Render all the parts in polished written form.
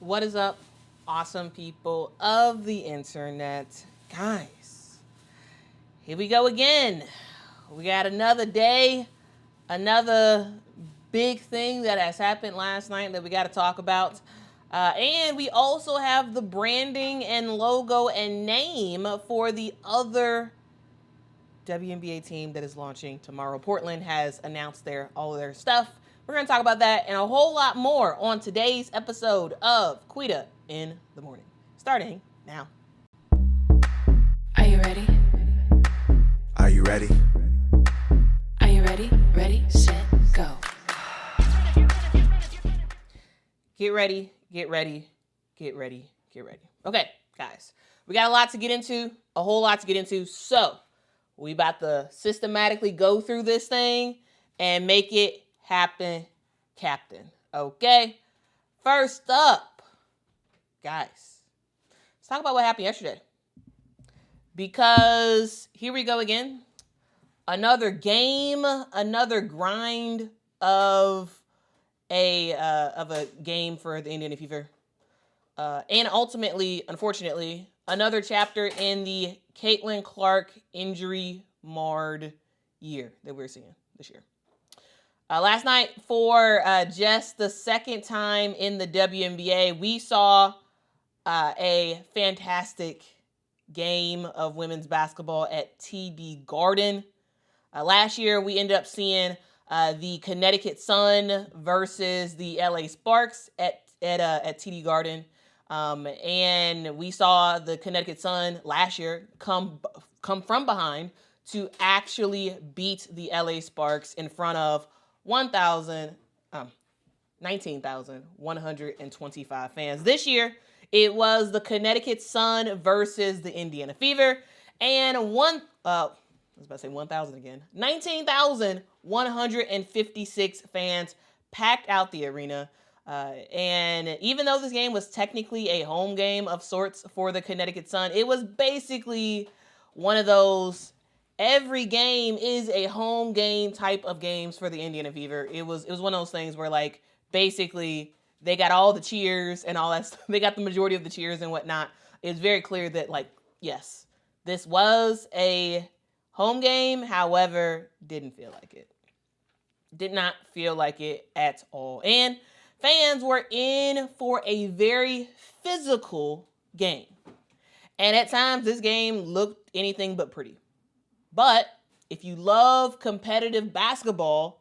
What is up, awesome people of the internet? Guys, here we go again. We got another day, another big thing that has happened last night that we got to talk about. And we also have the branding and logo and name for the other WNBA team that is launching tomorrow. Portland has announced all of their stuff. We're going to talk about that and a whole lot more on today's episode of Quita in the Morning, starting now. Are you ready? Are you ready? Are you ready? Ready, set, go. Get ready, get ready, get ready, get ready. Okay, guys, we got a lot to get into, a whole lot to get into. So we about to systematically go through this thing and make it happen, Captain. Okay, first up, guys, let's talk about what happened yesterday. Because here we go again. Another game, another grind of a game for the Indiana Fever. And ultimately, unfortunately, another chapter in the Caitlin Clark injury-marred year that we're seeing this year. Last night, for just the second time in the WNBA, we saw a fantastic game of women's basketball at TD Garden. Last year, we ended up seeing the Connecticut Sun versus the LA Sparks at TD Garden. And we saw the Connecticut Sun last year come from behind to actually beat the LA Sparks in front of 19,125 fans. This year, it was the Connecticut Sun versus the Indiana Fever, and 19,156 fans packed out the arena. And even though this game was technically a home game of sorts for the Connecticut Sun, it was basically one of those every game is a home game type of games for the Indiana Fever. It was one of those things where, like, basically they got all the cheers and all that stuff. They got the majority of the cheers and whatnot. It's very clear that, like, yes, this was a home game. However, didn't feel like it. Did not feel like it at all. And fans were in for a very physical game. And at times, this game looked anything but pretty. But if you love competitive basketball,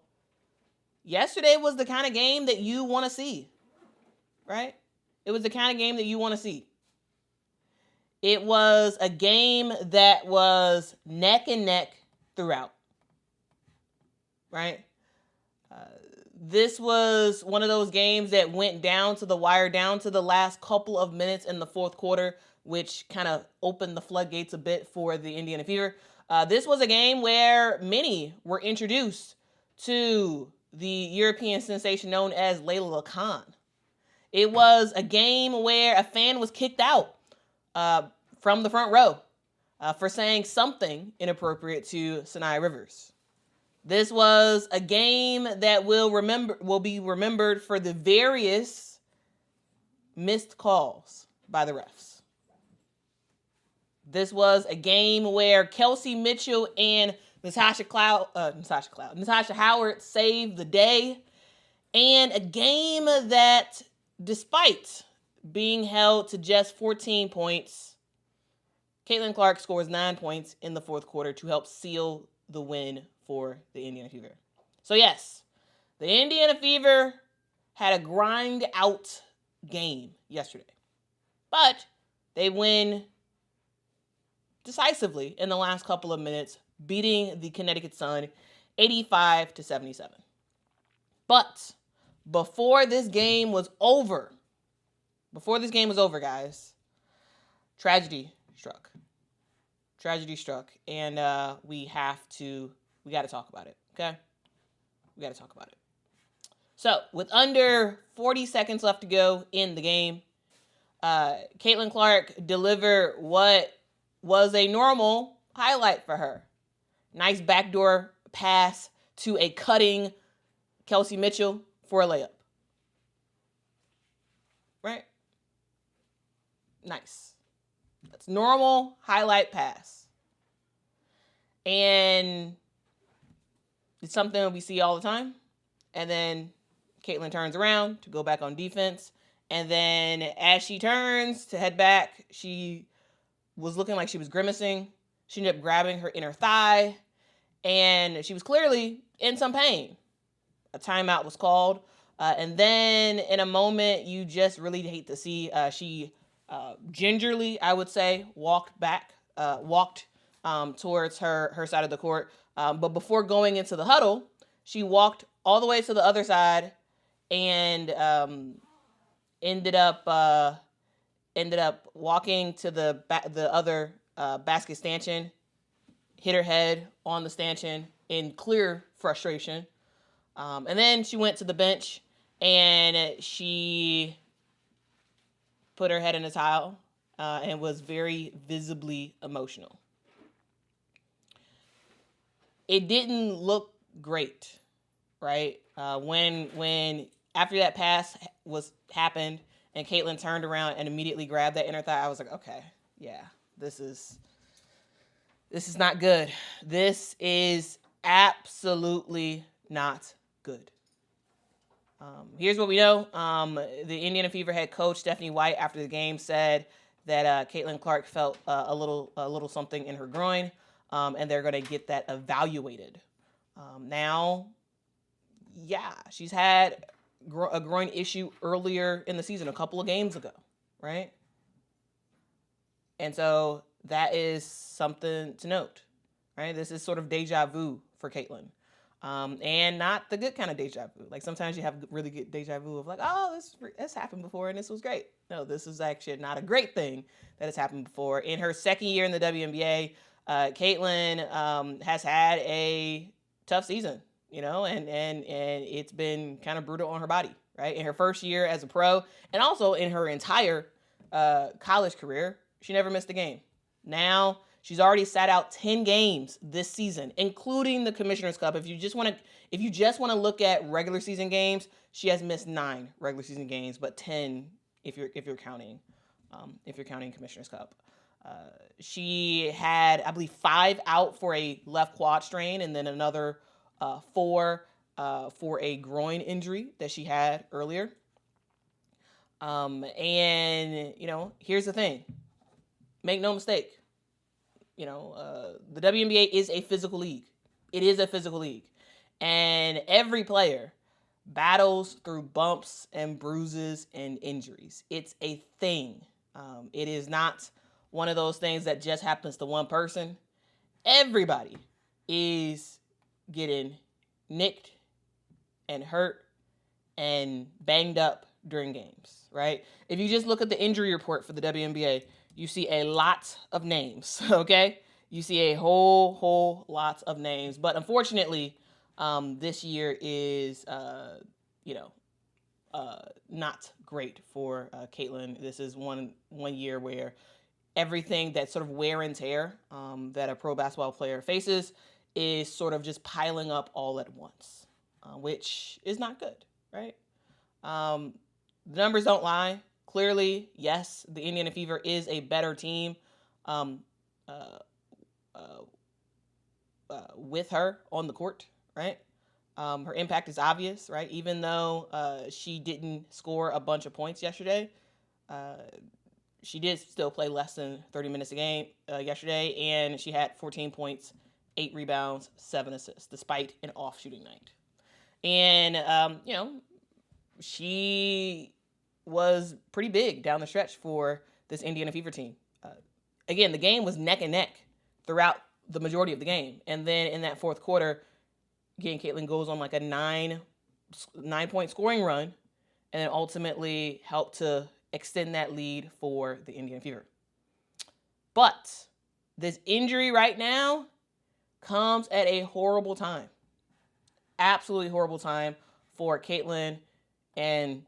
yesterday was the kind of game that you want to see, right? It was the kind of game that you want to see. It was a game that was neck and neck throughout, right? This was one of those games that went down to the wire, down to the last couple of minutes in the fourth quarter, which kind of opened the floodgates a bit for the Indiana Fever. This was a game where many were introduced to the European sensation known as Layla Khan. It was a game where a fan was kicked out from the front row for saying something inappropriate to Sanaya Rivers. This was a game that will be remembered for the various missed calls by the refs. This was a game where Kelsey Mitchell and Natasha Howard saved the day. And a game that, despite being held to just 14 points, Caitlin Clark scores 9 points in the fourth quarter to help seal the win for the Indiana Fever. So yes, the Indiana Fever had a grind out game yesterday. But they win decisively in the last couple of minutes, beating the Connecticut Sun 85-77. But before this game was over, guys, tragedy struck. And we got to talk about it, okay? We got to talk about it. So, with under 40 seconds left to go in the game, Caitlin Clark delivered what was a normal highlight for her. Nice backdoor pass to a cutting Kelsey Mitchell for a layup. Right? Nice. That's normal highlight pass. And it's something we see all the time. And then Caitlin turns around to go back on defense. And then as she turns to head back, she was looking like she was grimacing. She ended up grabbing her inner thigh. And she was clearly in some pain. A timeout was called. And then in a moment you just really hate to see, she gingerly, I would say, walked towards her side of the court. But before going into the huddle, she walked all the way to the other side and ended up walking to the other basket stanchion, hit her head on the stanchion in clear frustration. And then she went to the bench and she put her head in a towel and was very visibly emotional. It didn't look great, right? When after that pass happened and Caitlin turned around and immediately grabbed that inner thigh, I was like, okay, yeah, this is not good. This is absolutely not good. Here's what we know. The Indiana Fever head coach, Stephanie White, after the game said that Caitlin Clark felt a little something in her groin, and they're going to get that evaluated. Now, yeah, she's had a groin issue earlier in the season, a couple of games ago, right? And so that is something to note, right? This is sort of deja vu for Caitlin. And not the good kind of deja vu. Like sometimes you have really good deja vu of like, oh, this happened before and this was great. No, this is actually not a great thing that has happened before. In her second year in the WNBA, Caitlin has had a tough season, and it's been kind of brutal on her body, right? In her first year as a pro, and also in her entire college career, she never missed a game. Now she's already sat out 10 games this season, including the Commissioner's Cup. If you just want to look at regular season games, she has missed 9 regular season games, but 10 if you're counting Commissioner's Cup. She had, I believe, 5 out for a left quad strain, and then another 4 for a groin injury that she had earlier. And here's the thing: make no mistake. The WNBA is a physical league. It is a physical league. And every player battles through bumps and bruises and injuries. It's a thing. It is not one of those things that just happens to one person. Everybody is getting nicked and hurt and banged up during games, right? If you just look at the injury report for the WNBA, you see a lot of names, okay? You see a whole lot of names. But unfortunately, this year is, not great for Caitlin. This is one year where everything that sort of wear and tear that a pro basketball player faces is sort of just piling up all at once, which is not good, right? The numbers don't lie. Clearly, yes, the Indiana Fever is a better team with her on the court, right? Her impact is obvious, right? Even though she didn't score a bunch of points yesterday, she did still play less than 30 minutes a game yesterday, and she had 14 points, 8 rebounds, 7 assists, despite an off-shooting night. And, she was pretty big down the stretch for this Indiana Fever team. Again, the game was neck and neck throughout the majority of the game. And then in that fourth quarter, again, Caitlin goes on like a 9-point scoring run and then ultimately helped to extend that lead for the Indiana Fever. But this injury right now comes at a horrible time. Absolutely horrible time for Caitlin and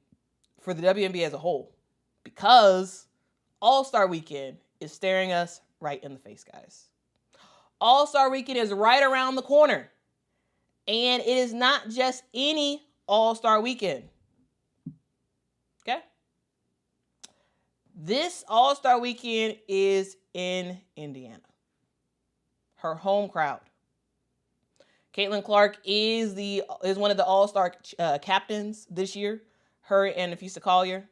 for the WNBA as a whole, because AllStar Weekend is staring us right in the face, guys. AllStar Weekend is right around the corner, and it is not just any AllStar Weekend, okay? This All-Star Weekend is in Indiana. Her home crowd. Caitlin Clark is one of the All-Star captains this year. Her and Nafisa Collier.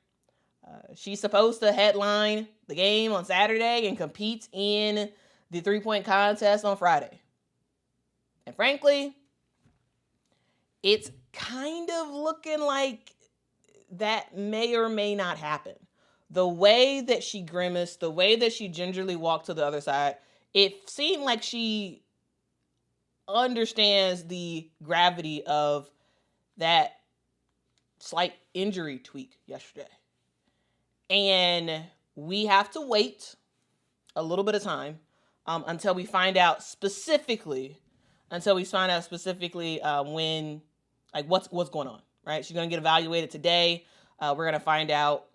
She's supposed to headline the game on Saturday and compete in the three-point contest on Friday. And frankly, it's kind of looking like that may or may not happen. The way that she grimaced, the way that she gingerly walked to the other side, it seemed like she understands the gravity of that slight injury tweak yesterday. And we have to wait a little bit of time until we find out specifically when, like, what's going on, right? She's going to get evaluated today. We're going to find out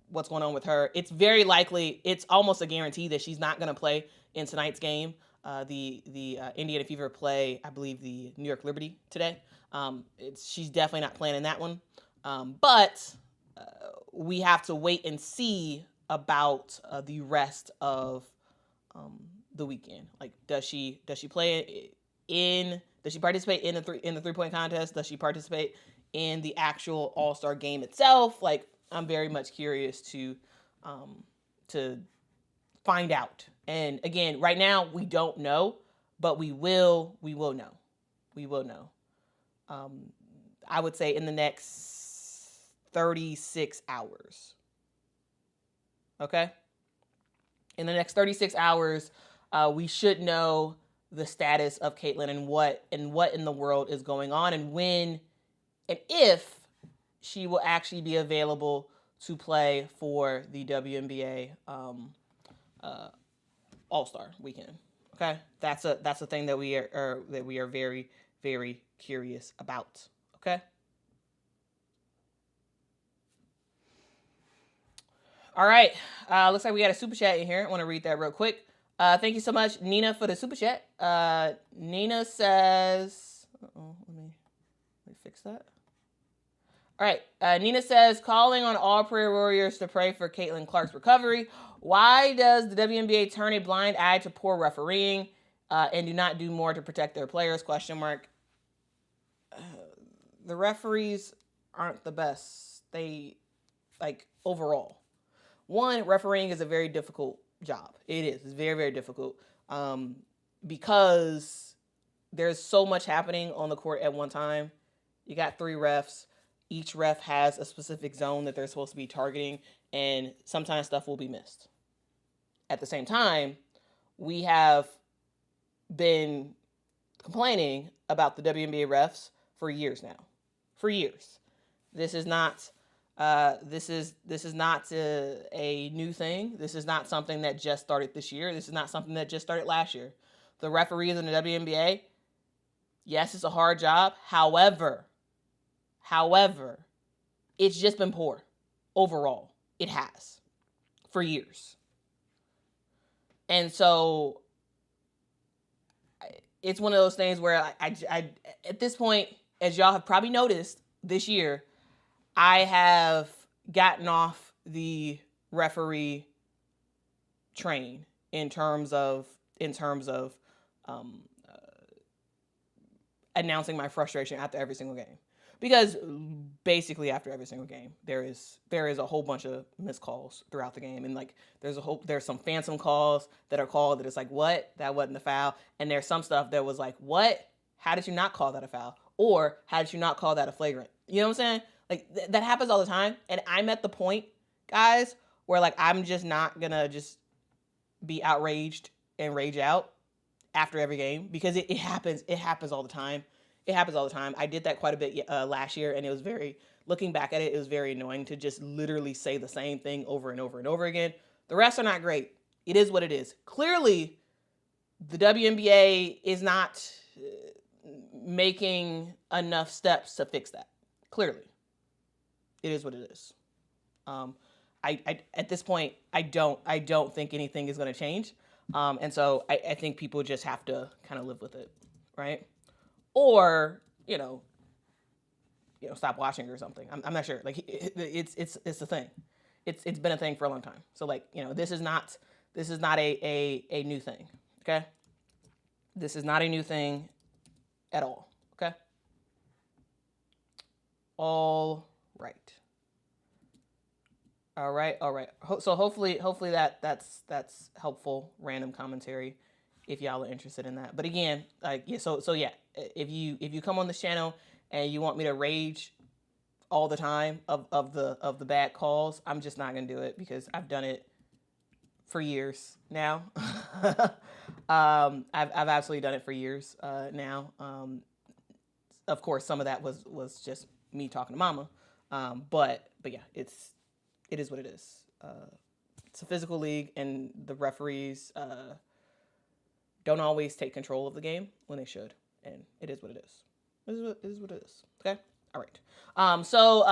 what's going on with her. It's very likely, it's almost a guarantee that she's not going to play in tonight's game. The Indiana Fever play, I believe, the New York Liberty today. She's definitely not playing in that one. But we have to wait and see about the rest of the weekend. Like, does she play in? Does she participate in the 3-point contest? Does she participate in the actual All-Star game itself? Like, I'm very much curious to find out. And again, right now we don't know, but we will know. We will know. I would say in the next 36 hours. Okay? In the next 36 hours, we should know the status of Caitlin and what in the world is going on, and when and if she will actually be available to play for the WNBA All-Star Weekend. Okay? That's a thing that we are very, very curious about. Okay? All right. Looks like we got a super chat in here. I want to read that real quick. Thank you so much, Nina, for the super chat. Nina says, let me fix that. All right. Nina says, calling on all prayer warriors to pray for Caitlin Clark's recovery. Why does the WNBA turn a blind eye to poor refereeing and do not do more to protect their players? Question mark. The referees aren't the best. They, like, overall. One, refereeing is a very difficult job. It is. It's very, very difficult because there's so much happening on the court at one time. You got 3 refs. Each ref has a specific zone that they're supposed to be targeting, and sometimes stuff will be missed. At the same time, we have been complaining about the WNBA refs for years now. For years. This is not a new thing. This is not something that just started this year. This is not something that just started last year. The referees in the WNBA, yes, it's a hard job. However, it's just been poor overall. It has for years. And so it's one of those things where I at this point, as y'all have probably noticed this year, I have gotten off the referee train in terms of announcing my frustration after every single game. Because basically after every single game, there is a whole bunch of missed calls throughout the game. And like there's some phantom calls that are called that it's like, what? That wasn't a foul. And there's some stuff that was like, what? How did you not call that a foul? Or how did you not call that a flagrant? You know what I'm saying? Like that happens all the time. And I'm at the point, guys, where like I'm just not gonna just be outraged and rage out after every game because it happens. It happens all the time. It happens all the time. I did that quite a bit last year, and it was looking back at it, it was very annoying to just literally say the same thing over and over and over again. The refs are not great. It is what it is. Clearly, the WNBA is not making enough steps to fix that. Clearly. It is what it is. I at this point, I don't think anything is going to change. And so I think people just have to kind of live with it, right? Or, stop watching or something. I'm not sure. Like it's the thing. it's been a thing for a long time. So like, you know, this is not a new thing. Okay. This is not a new thing at all. Okay. All right. All right. So hopefully that's helpful random commentary if y'all are interested in that. But again, like, yeah, so yeah, if you come on this channel and you want me to rage all the time of the bad calls, I'm just not gonna do it because I've done it for years now. I've absolutely done it for years now. Of course, some of that was just me talking to mama. But yeah, it is what it is. It's a physical league, and the referees don't always take control of the game when they should, and it is what it is. It is what it is. Okay. All right. So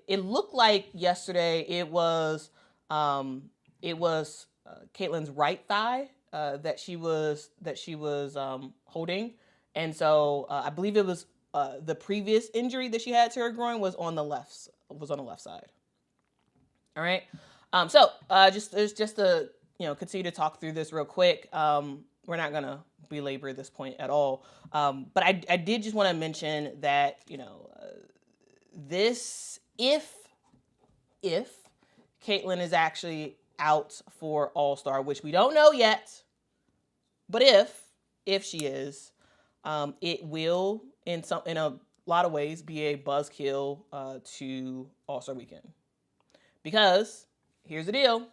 it looked like yesterday it was Caitlin's right thigh that she was holding, and so I believe it was the previous injury that she had to her groin was on the left side. All right. So just to continue to talk through this real quick. We're not gonna belabor this point at all. But I did just want to mention that this if Caitlin is actually out for AllStar, which we don't know yet, but if she is, it will in a lot of ways be a buzzkill to AllStar Weekend. Because here's the deal: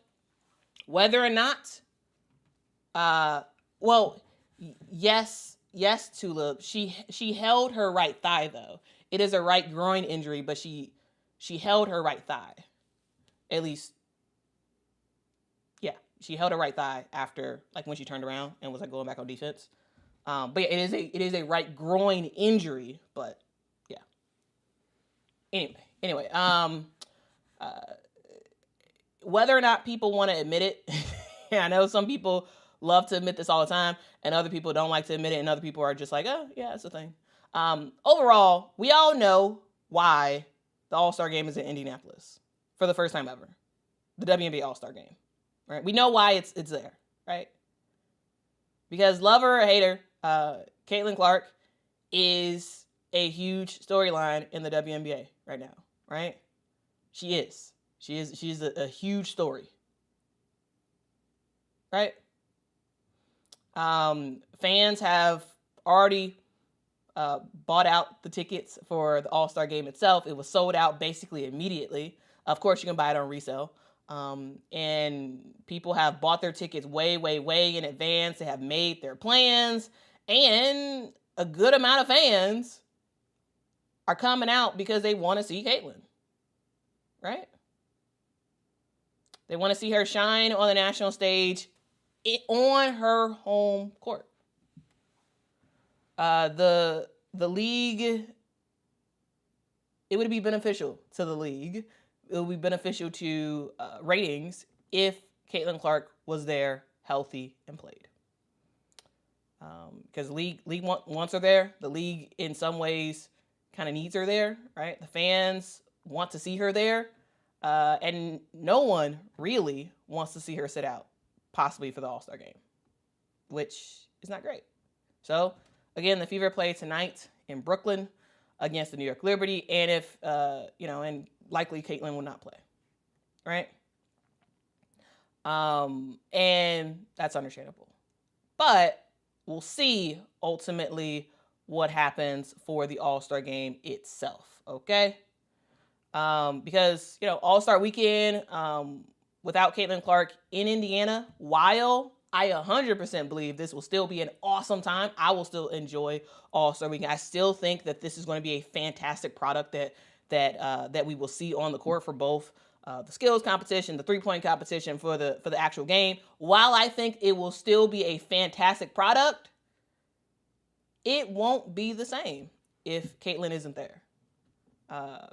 whether or not, yes, Tulip, she held her right thigh though. It is a right groin injury, but she held her right thigh. At least, yeah, she held her right thigh after, like, when she turned around and was like going back on defense. But yeah, it is a right groin injury. But yeah. Anyway, whether or not people want to admit it, I know some people love to admit this all the time, and other people don't like to admit it, and other people are just like, oh yeah, it's a thing. Overall, we all know why the All-Star Game is in Indianapolis for the first time ever. The WNBA All-Star Game, right? We know why it's there, right? Because love her or hate her, Caitlin Clark is a huge storyline in the WNBA right now, right? She is. She's a huge story, right? Fans have already bought out the tickets for the All-Star Game itself. It was sold out basically immediately. Of course, you can buy it on resale. And people have bought their tickets way in advance. They have made their plans, and a good amount of fans are coming out because they want to see Caitlin, right? They want to see her shine on the national stage on her home court. The league, it would be beneficial to the league. It would be beneficial to ratings if Caitlin Clark was there, healthy, and played. Because league wants her there. The league, in some ways, kind of needs her there, right? The fans want to see her there. And no one really wants to see her sit out, possibly for the All-Star Game, which is not great. So, again, the Fever play tonight in Brooklyn against the New York Liberty, and if, and likely Caitlin will not play, right? And that's understandable. But we'll see, ultimately, what happens for the All-Star Game itself, okay? Because, All-Star Weekend, without Caitlin Clark in Indiana, while I 100% believe this will still be an awesome time, I will still enjoy All-Star Weekend. I still think that this is going to be a fantastic product that we will see on the court for both the skills competition, the three-point competition, for the actual game. While I think it will still be a fantastic product, it won't be the same if Caitlin isn't there.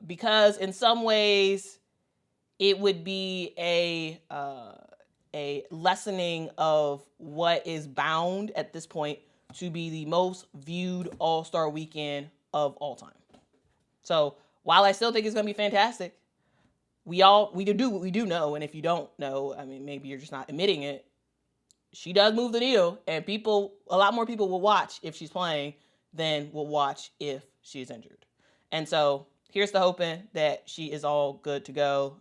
Because in some ways, it would be a lessening of what is bound at this point to be the most viewed All-Star Weekend of all time. So while I still think it's going to be fantastic, we do know, and if you don't know, I mean, maybe you're just not admitting it. She does move the needle, and a lot more people will watch if she's playing than will watch if she's injured. And so here's the hoping that she is all good to go.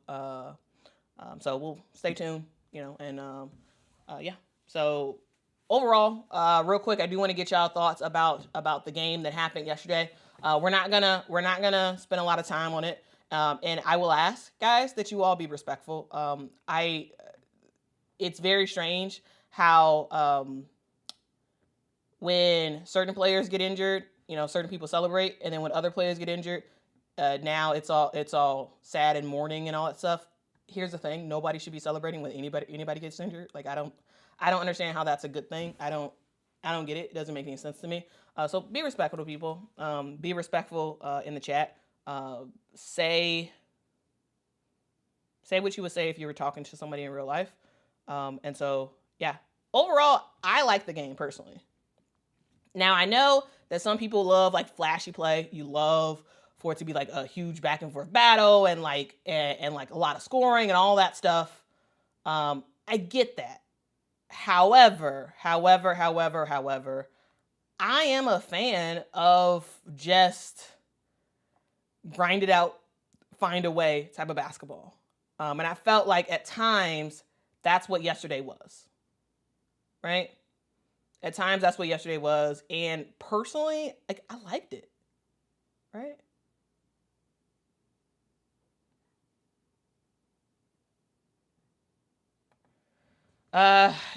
So we'll stay tuned, and yeah. So overall, real quick, I do want to get y'all thoughts about the game that happened yesterday. We're not gonna spend a lot of time on it, and I will ask guys that you all be respectful. It's very strange how when certain players get injured, certain people celebrate, and then when other players get injured, now it's all sad and mourning and all that stuff. Here's the thing: nobody should be celebrating when anybody gets injured. Like I don't understand how that's a good thing. I don't get it. It doesn't make any sense to me. So be respectful to people. Be respectful in the chat. Say what you would say if you were talking to somebody in real life. And so yeah, overall, I like the game personally. Now I know that some people love like flashy play. You love for it to be like a huge back and forth battle and like a lot of scoring and all that stuff. I get that. However, I am a fan of just grind it out, find a way type of basketball. And I felt like at times that's what yesterday was. Right? At times that's what yesterday was. And personally, like I liked it. Right?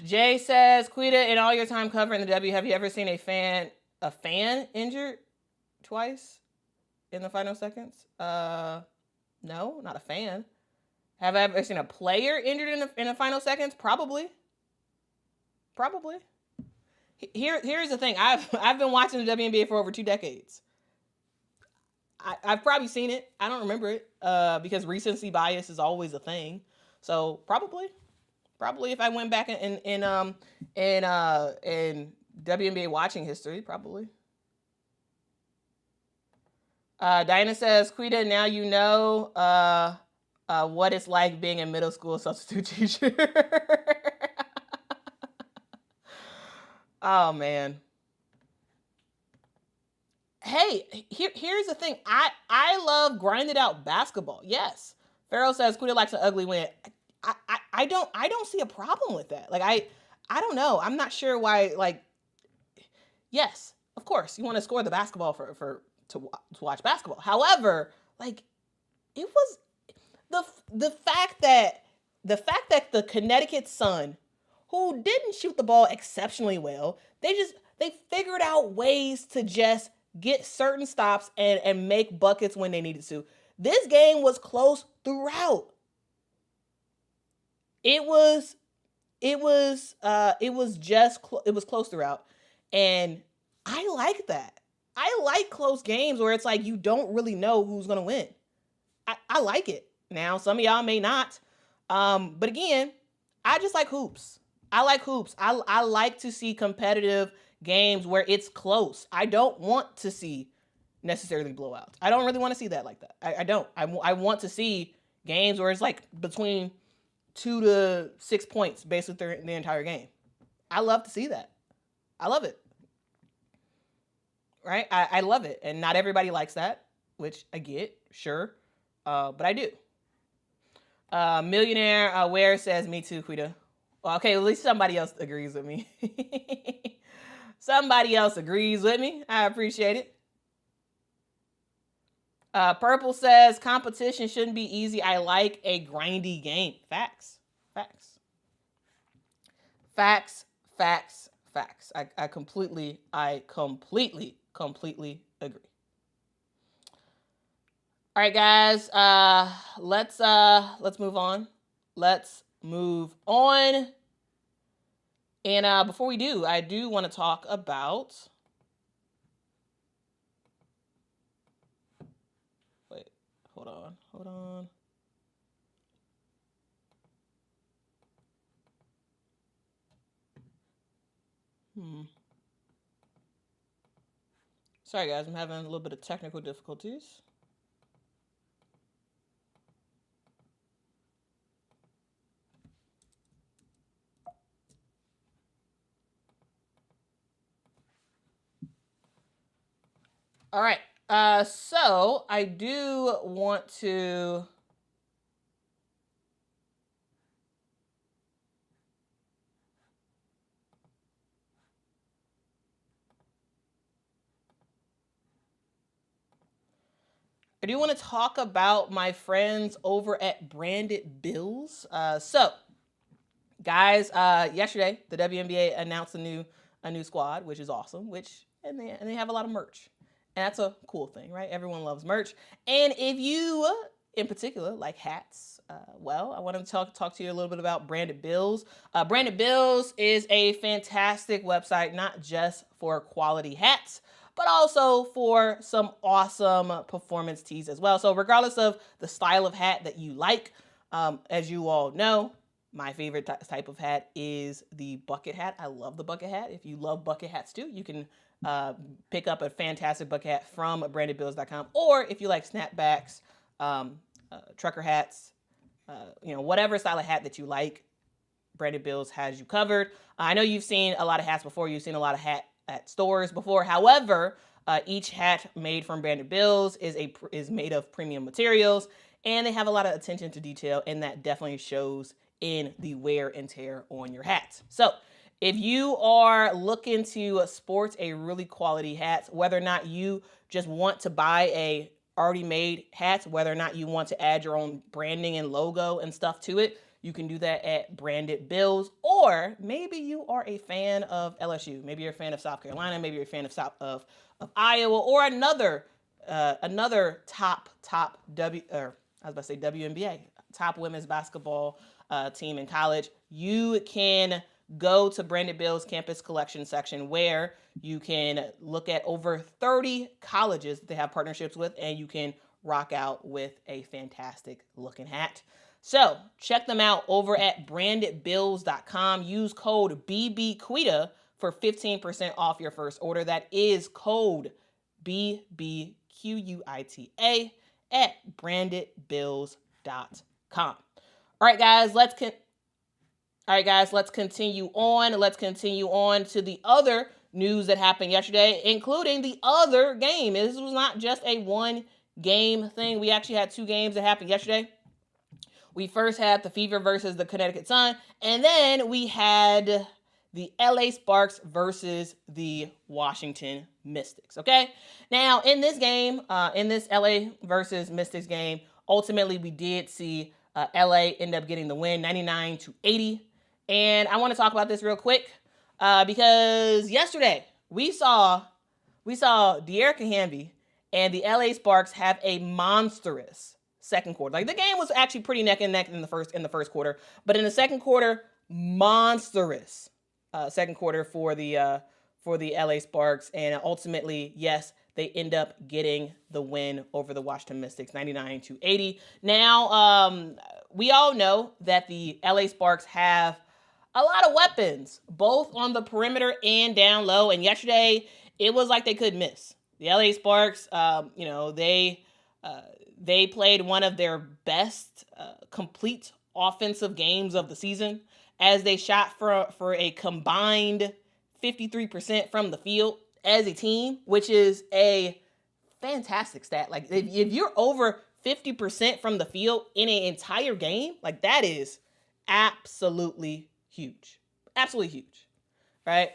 Jay says, Quita, in all your time covering the W, have you ever seen a fan injured twice in the final seconds? No, not a fan. Have I ever seen a player injured in the final seconds? Probably. Here's the thing. I've been watching the WNBA for over 2 decades. I've probably seen it. I don't remember it because recency bias is always a thing. So probably if I went back in WNBA watching history, probably. Diana says, Quita, now you know what it's like being a middle school substitute teacher. Oh man. Hey, here's the thing. I love grinded out basketball. Yes. Farrell says Quita likes an ugly win. I don't see a problem with that. Like I don't know. I'm not sure why. Like, yes, of course you want to score the basketball to watch basketball. However, like it was the fact that the Connecticut Sun, who didn't shoot the ball exceptionally well, they figured out ways to just get certain stops and make buckets when they needed to. This game was close throughout. It was close throughout, and I like that. I like close games where it's like you don't really know who's gonna win. I like it. Now some of y'all may not, but again, I just like hoops. I like hoops. I like to see competitive games where it's close. I don't want to see necessarily blowouts. I don't really want to see that like that. I don't. I want to see games where it's like between 2 to 6 points basically the entire game. I love to see that. I love it. Right? I love it. And not everybody likes that, which I get, sure. But I do. Millionaire Ware says, me too, Quita. Well, okay, at least somebody else agrees with me. Somebody else agrees with me. I appreciate it. Purple says, competition shouldn't be easy. I like a grindy game. Facts. I completely agree. All right, guys. Let's move on. And before we do, I do want to talk about. Wait, hold on. Sorry, guys. I'm having a little bit of technical difficulties. All right. So I do want to. I do want to talk about my friends over at Branded Bills. Guys, yesterday the WNBA announced a new squad, which is awesome. And they have a lot of merch, and that's a cool thing, right? Everyone loves merch, and if you, in particular, like hats, I want to talk to you a little bit about Branded Bills. Branded Bills is a fantastic website, not just for quality hats, but also for some awesome performance tees as well. So regardless of the style of hat that you like, as you all know, my favorite type of hat is the bucket hat. I love the bucket hat. If you love bucket hats too, you can pick up a fantastic bucket hat from brandedbills.com. Or if you like snapbacks, trucker hats, whatever style of hat that you like, Branded Bills has you covered. I know you've seen a lot of hats before. You've seen a lot of hat at stores before. However, each hat made from Branded Bills is made of premium materials, and they have a lot of attention to detail, and that definitely shows in the wear and tear on your hats. So if you are looking to sports a really quality hat, whether or not you just want to buy a already made hat, whether or not you want to add your own branding and logo and stuff to it, you can do that at Branded Bills. Or maybe you are a fan of LSU. Maybe you're a fan of South Carolina. Maybe you're a fan of Iowa, or another top WNBA, top women's basketball team in college. You can go to Branded Bills Campus Collection section, where you can look at over 30 colleges that they have partnerships with, and you can rock out with a fantastic looking hat. So check them out over at brandedbills.com. Use code BBQuita for 15% off your first order. That is code BBQUITA at brandedbills.com. All right, guys, let's continue on. Let's continue on to the other news that happened yesterday, including the other game. This was not just a one game thing. We actually had two games that happened yesterday. We first had the Fever versus the Connecticut Sun, and then we had the LA Sparks versus the Washington Mystics, okay? Now, in this game, in this LA versus Mystics game, ultimately we did see LA end up getting the win, 99-80. And I want to talk about this real quick because yesterday we saw De'Arica Hamby and the LA Sparks have a monstrous second quarter. Like, the game was actually pretty neck and neck in the first quarter, but in the second quarter, monstrous second quarter for the LA Sparks, and ultimately, yes, they end up getting the win over the Washington Mystics, 99-80. Now, we all know that the LA Sparks have a lot of weapons, both on the perimeter and down low. And yesterday, it was like they couldn't miss. The LA Sparks, they played one of their best complete offensive games of the season, as they shot for a combined 53% from the field as a team, which is a fantastic stat. Like, if you're over 50% from the field in an entire game, like, that is absolutely huge. Absolutely huge, right?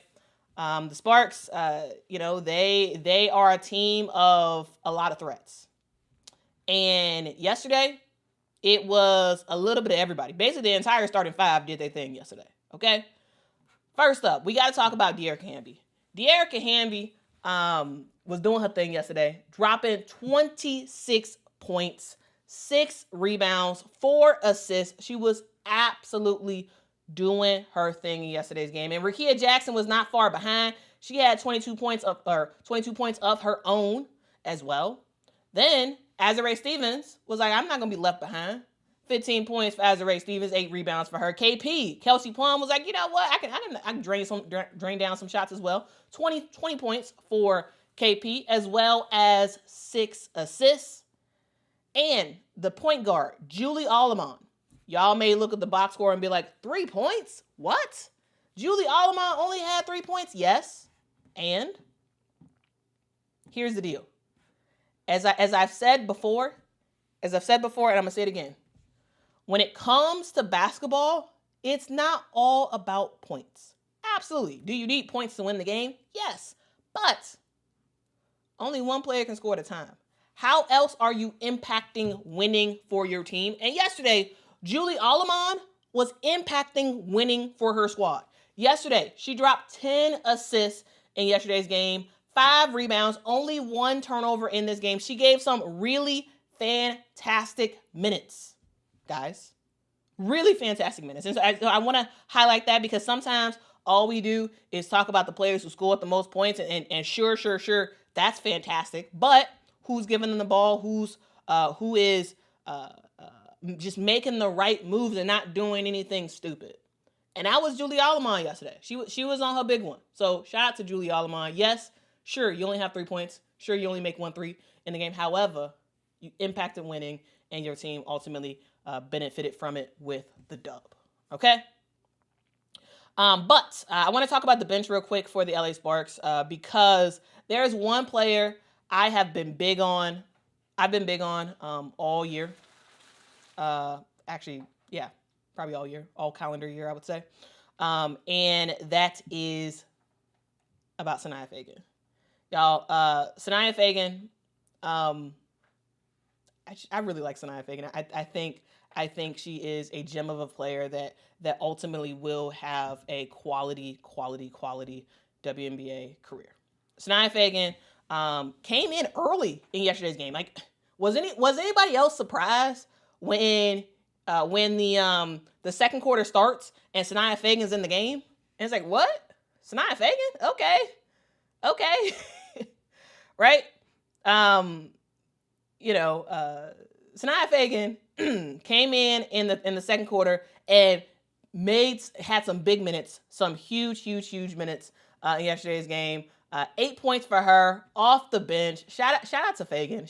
The Sparks, they are a team of a lot of threats. And yesterday, it was a little bit of everybody. Basically, the entire starting five did their thing yesterday, okay? First up, we got to talk about De'Arica Hamby. De'Arica Hamby was doing her thing yesterday, dropping 26 points, 6 rebounds, 4 assists. She was absolutely doing her thing in yesterday's game. And Rickea Jackson was not far behind. She had 22 points of her own as well. Then Azurá Stevens was like, I'm not going to be left behind. 15 points for Azurá Stevens, 8 rebounds for her. Kelsey Plum was like, you know what? I can drain down some shots as well. 20 points for KP, as well as 6 assists. And the point guard, Julie Allemand. Y'all may look at the box score and be like, 3 points? What? Julie Allemand only had 3 points? Yes. And here's the deal. as I've said before, and I'm going to say it again. When it comes to basketball, it's not all about points. Absolutely. Do you need points to win the game? Yes. But only one player can score at a time. How else are you impacting winning for your team? And yesterday, Julie Aaliyah was impacting winning for her squad. Yesterday, she dropped 10 assists in yesterday's game, 5 rebounds, only 1 turnover in this game. She gave some really fantastic minutes, guys. Really fantastic minutes. And so I want to highlight that because sometimes all we do is talk about the players who score at the most points, and sure, that's fantastic. But who's giving them the ball? Who is just making the right moves and not doing anything stupid? And that was Julie Aaliyah yesterday. She was on her big one. So shout out to Julie Aaliyah. Yes, sure, you only have 3 points. Sure, you only make 1 3 in the game. However, you impacted winning, and your team ultimately benefited from it with the dub. Okay? But I want to talk about the bench real quick for the LA Sparks because there's one player I've been big on all year. Actually, yeah, probably all year, all calendar year, I would say. And that is about Sanaya Fagan. Y'all, Sanaya Fagan, I really like Sanaya Fagan. I think she is a gem of a player that ultimately will have a quality WNBA career. Sanaya Fagan came in early in yesterday's game. Like, was anybody else surprised when the second quarter starts and Sanaya Fagan's in the game? And it's like, what? Sanaya Fagan? Okay. Right? Sanaya Fagan came in the second quarter and had some big minutes, some huge minutes in yesterday's game. 8 points for her off the bench. Shout out to Fagan.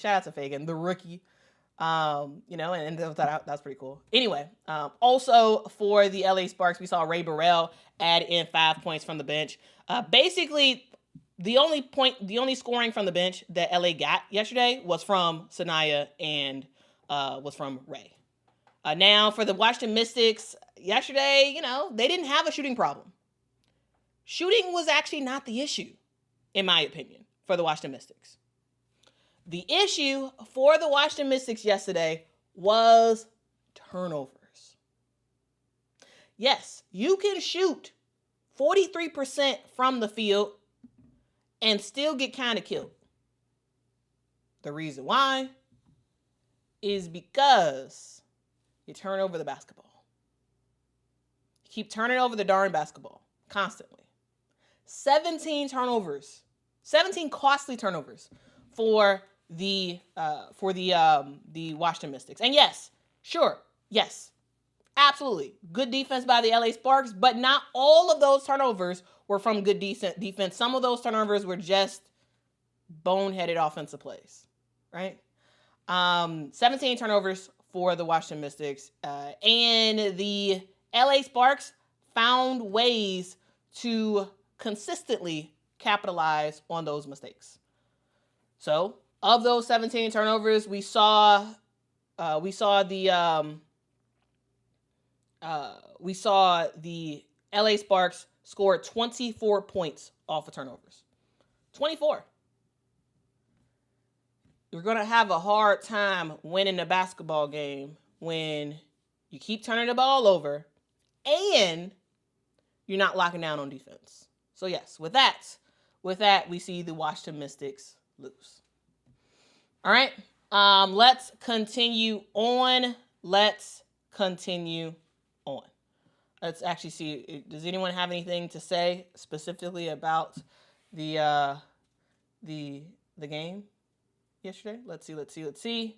The rookie. And that was pretty cool. Anyway, also for the LA Sparks, we saw Ray Burrell add in 5 points from the bench. Basically, the only scoring from the bench that LA got yesterday was from Sanaya and was from Ray. Now, for the Washington Mystics, yesterday, they didn't have a shooting problem. Shooting was actually not the issue, in my opinion, for the Washington Mystics. The issue for the Washington Mystics yesterday was turnovers. Yes, you can shoot 43% from the field and still get kind of killed. The reason why is because you turn over the basketball. You keep turning over the darn basketball constantly. 17 costly turnovers for the Washington Mystics. And yes, absolutely, good defense by the LA Sparks, but not all of those turnovers were from good defense. Some of those turnovers were just boneheaded offensive plays, right? 17 turnovers for the Washington Mystics, and the LA Sparks found ways to consistently capitalize on those mistakes. So, of those 17 turnovers, we saw the LA Sparks scored 24 points off of turnovers. 24. You're going to have a hard time winning the basketball game when you keep turning the ball over and you're not locking down on defense. So yes, with that, we see the Washington Mystics lose. All right. Let's continue on. Let's actually see, does anyone have anything to say specifically about the game yesterday? Let's see.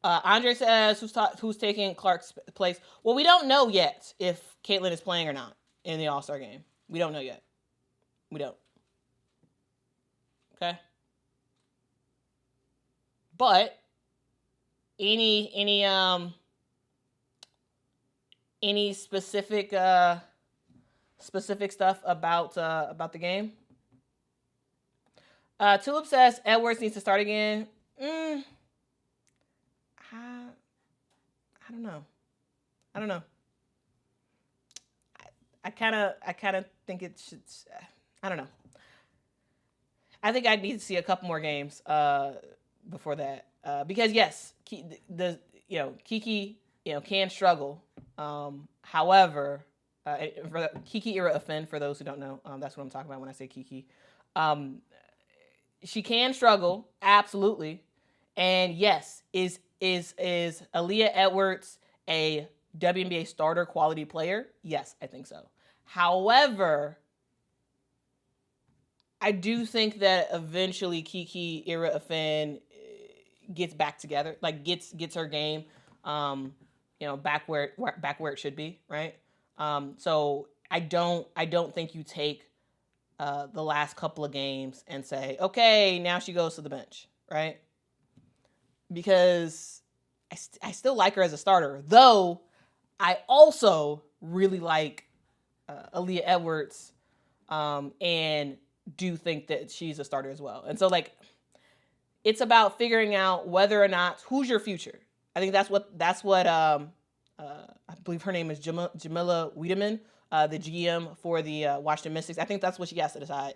Andre says, who's taking Clark's place? Well, we don't know yet if Caitlin is playing or not in the AllStar game. We don't know yet. We don't. Okay. But any specific stuff about the game? Tulip says Edwards needs to start again. I don't know. I kind of think it should. I don't know. I think I need to see a couple more games before that because yes, Kiki can struggle. However, for the Kiki era offend for those who don't know, that's what I'm talking about when I say Kiki. She can struggle, absolutely, and yes, is Aaliyah Edwards a WNBA starter quality player? Yes, I think so. However, I do think that eventually Kiki era offend gets back together, like gets her game, back where it should be, right? So I don't think you take the last couple of games and say, okay, now she goes to the bench, right? Because I still like her as a starter, though I also really like Aaliyah Edwards and do think that she's a starter as well. And so, like, it's about figuring out whether or not who's your future. I think that's what I believe her name is Jamila Wiedemann, the GM for the Washington Mystics. I think that's what she has to decide.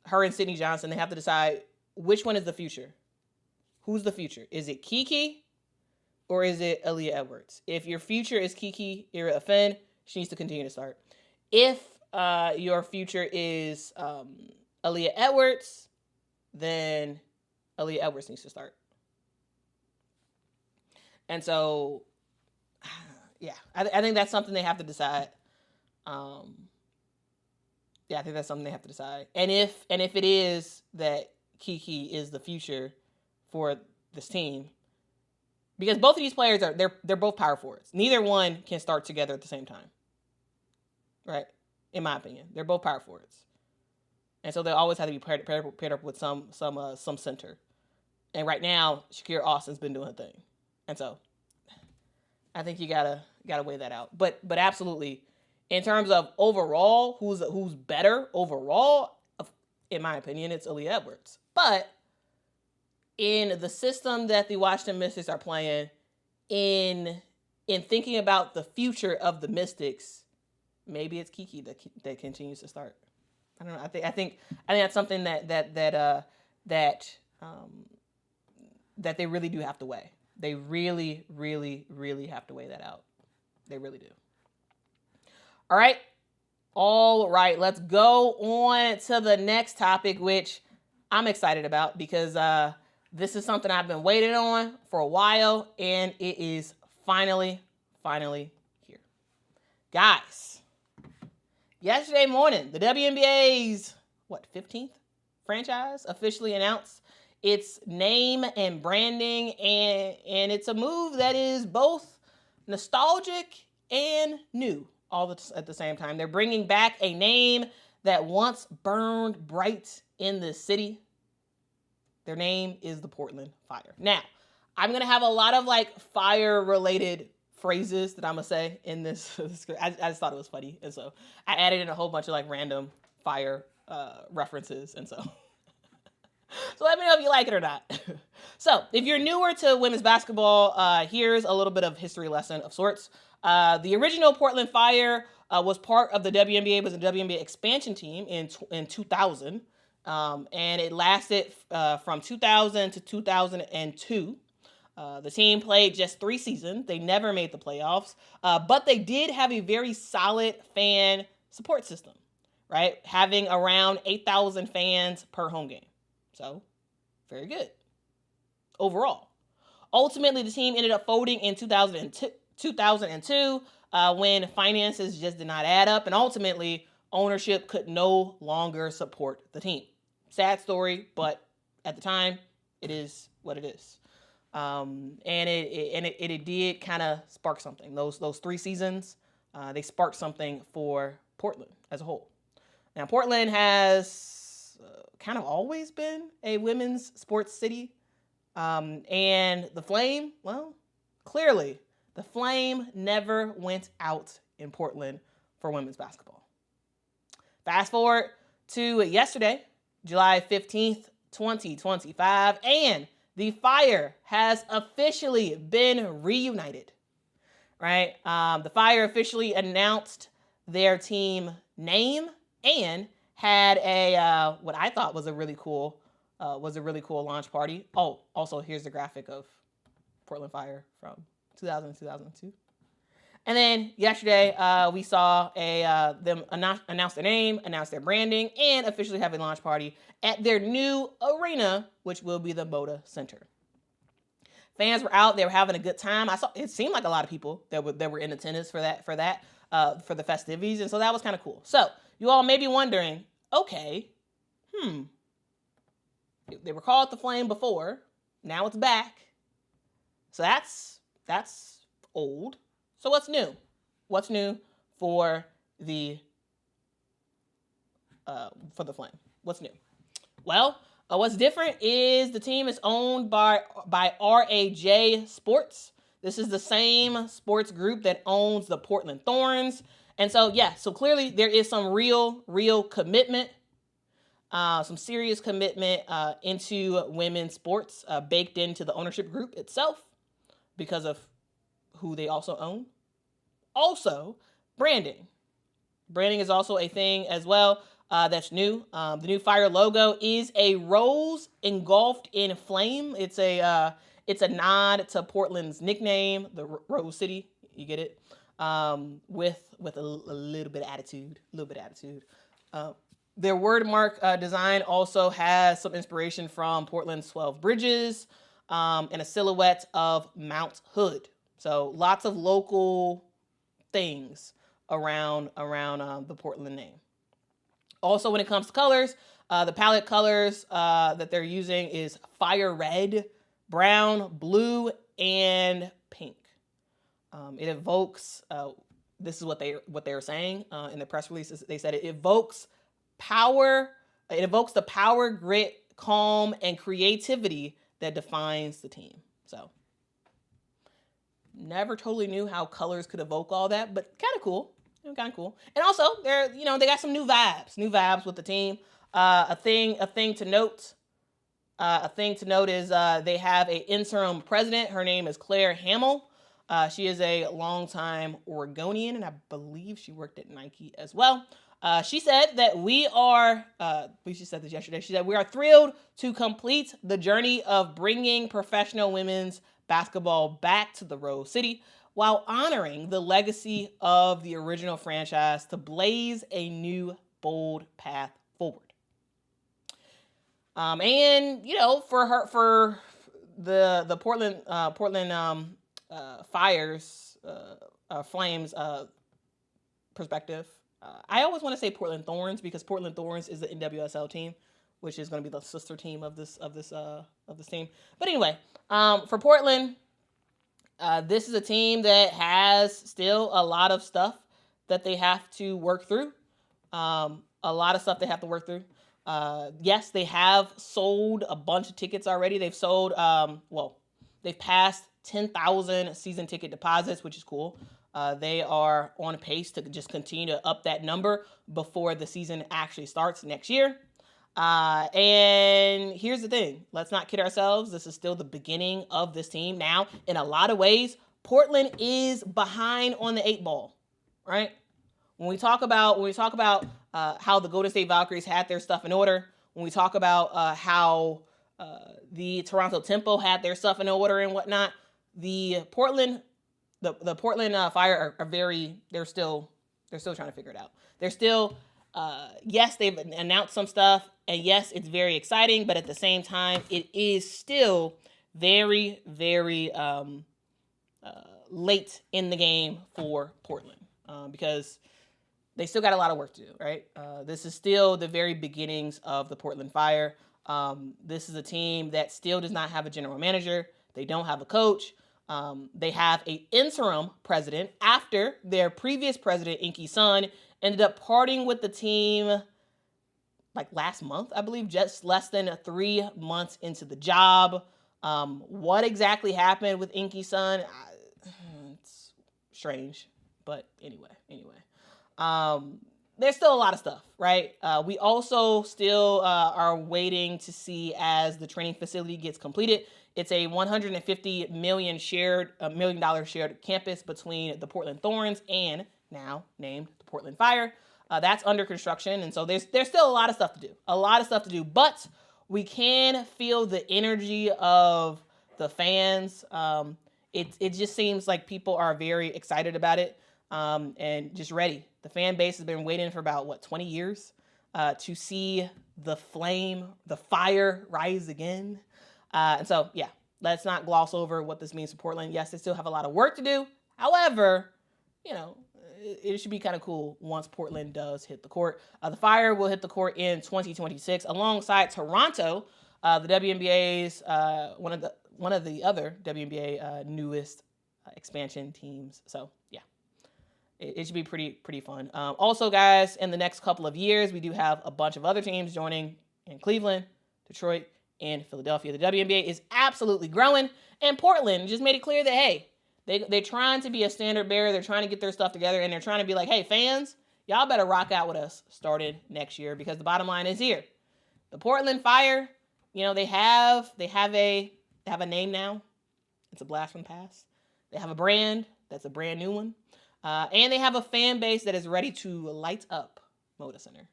Her and Sydney Johnson, they have to decide which one is the future. Who's the future? Is it Kiki or is it Aaliyah Edwards? If your future is Kiki era offend, she needs to continue to start. If your future is Aaliyah Edwards, then Aaliyah Edwards needs to start. And so, yeah, I think that's something they have to decide. I think that's something they have to decide. And if it is that Kiki is the future for this team, because both of these players they're both power forwards. Neither one can start together at the same time, right? In my opinion, they're both power forwards, and so they always have to be paired up with some center. And right now, Shakira Austin's been doing her thing, and so I think you gotta weigh that out. But absolutely, in terms of overall, who's better overall, in my opinion, it's Aaliyah Edwards. But in the system that the Washington Mystics are playing, in thinking about the future of the Mystics, maybe it's Kiki that continues to start. I don't know. I think that's something that they really do have to weigh. They really, really, really have to weigh that out. They really do. All right. Let's go on to the next topic, which I'm excited about because this is something I've been waiting on for a while, and it is finally here. Guys, yesterday morning, the WNBA's 15th franchise officially announced its name and branding, and it's a move that is both nostalgic and new all at the same time. They're bringing back a name that once burned bright in the city. Their name is the Portland Fire. Now, I'm going to have a lot of fire-related phrases that I'm going to say in this. I just thought it was funny. And so I added in a whole bunch of random fire references. And so let me know if you like it or not. So if you're newer to women's basketball, here's a little bit of history lesson of sorts. The original Portland Fire was part of the WNBA, was a WNBA expansion team in 2000. And it lasted from 2000 to 2002. The team played just 3 seasons. They never made the playoffs, but they did have a very solid fan support system, right? Having around 8,000 fans per home game. So, very good overall. Ultimately, the team ended up folding in 2002 when finances just did not add up, and ultimately, ownership could no longer support the team. Sad story, but at the time, it is what it is. And it did kind of spark something. Those 3 seasons, they sparked something for Portland as a whole. Now, Portland has kind of always been a women's sports city. And the flame, well, clearly, the flame never went out in Portland for women's basketball. Fast forward to yesterday, July 15th, 2025, and the Fire has officially been reunited, right? The Fire officially announced their team name and had a what I thought was a really cool launch party. Oh, also here's the graphic of Portland Fire from 2000 and 2002. And then yesterday, we saw them announce their name, announce their branding, and officially have a launch party at their new arena, which will be the Moda Center. Fans were out; they were having a good time. It seemed like a lot of people that were in attendance for the festivities, and so that was kind of cool. So you all may be wondering, okay, they were called the Flame before, now it's back, so that's old. So what's new? What's new for the Flame? What's new? Well, what's different is the team is owned by RAJ Sports. This is the same sports group that owns the Portland Thorns. And so, so clearly there is some real commitment, some serious commitment into women's sports baked into the ownership group itself because of who they also own. Also, branding. Branding is also a thing as well that's new. The new Fire logo is a rose engulfed in flame. It's a nod to Portland's nickname, the Rose City. You get it? With a little bit of attitude. Their wordmark design also has some inspiration from Portland's 12 Bridges and a silhouette of Mount Hood. So lots of local things around the Portland name. Also, when it comes to colors, the palette colors that they're using is fire red, brown, blue, and pink. It evokes. This is what they were saying in the press release. They said it evokes power. It evokes the power, grit, calm, and creativity that defines the team. So. Never totally knew how colors could evoke all that, but kind of cool. And also, they got some new vibes with the team. A thing to note is they have an interim president. Her name is Claire Hamill. She is a longtime Oregonian, and I believe she worked at Nike as well. She said that she said this yesterday. She said, we are thrilled to complete the journey of bringing professional women's basketball back to the Rose City while honoring the legacy of the original franchise to blaze a new, bold path forward. And for the Portland Flames perspective, I always want to say Portland Thorns because Portland Thorns is the NWSL team, which is going to be the sister team of this team. But anyway, for Portland, this is a team that has still a lot of stuff that they have to work through. Yes, they have sold a bunch of tickets already. They've sold, they've passed 10,000 season ticket deposits, which is cool. They are on pace to just continue to up that number before the season actually starts next year. And here's the thing. Let's not kid ourselves. This is still the beginning of this team. Now, in a lot of ways, Portland is behind on the 8 ball, right? When we talk about how the Golden State Valkyries had their stuff in order, when we talk about how the Toronto Tempo had their stuff in order and whatnot, the Portland Fire they're still trying to figure it out. They're still, yes, they've announced some stuff, and yes, it's very exciting, but at the same time, it is still very, very late in the game for Portland because they still got a lot of work to do, right? This is still the very beginnings of the Portland Fire. This is a team that still does not have a general manager. They don't have a coach. They have an interim president after their previous president, Inky Sun, ended up parting with the team like last month, I believe, just less than 3 months into the job. What exactly happened with Inky Sun? It's strange, but anyway. there's still a lot of stuff, right? We also still are waiting to see as the training facility gets completed. It's a $150 million shared campus between the Portland Thorns and now named the Portland Fire. That's under construction, and so there's still a lot of stuff to do. But we can feel the energy of the fans. It just seems like people are very excited about it and just ready. The fan base has been waiting for about 20 years to see the fire rise again. And so, yeah, let's not gloss over what this means for Portland. Yes, they still have a lot of work to do. However, it should be kind of cool once Portland does hit the court. The Fire will hit the court in 2026 alongside Toronto, the WNBA's one of the other WNBA newest expansion teams. So yeah, it should be pretty fun. Also, guys, in the next couple of years, we do have a bunch of other teams joining in Cleveland, Detroit, and Philadelphia. The WNBA is absolutely growing, and Portland just made it clear that, hey, they're trying to be a standard bearer. They're trying to get their stuff together, and they're trying to be like, hey, fans, y'all better rock out with us starting next year, because the bottom line is here. The Portland Fire, they have a name now. It's a blast from the past. They have a brand that's a brand new one. And they have a fan base that is ready to light up Moda Center.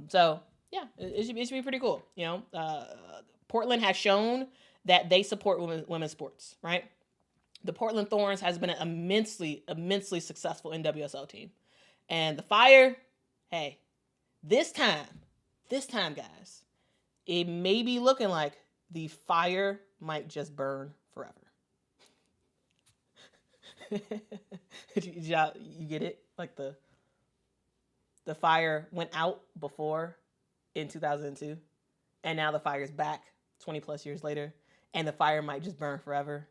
So, yeah, it should be pretty cool. Portland has shown that they support women's sports, right? The Portland Thorns has been an immensely successful NWSL team. And the Fire, hey, this time, guys, it may be looking like the fire might just burn forever. You get it? Like the fire went out before in 2002, and now the fire's back 20 plus years later, and the fire might just burn forever.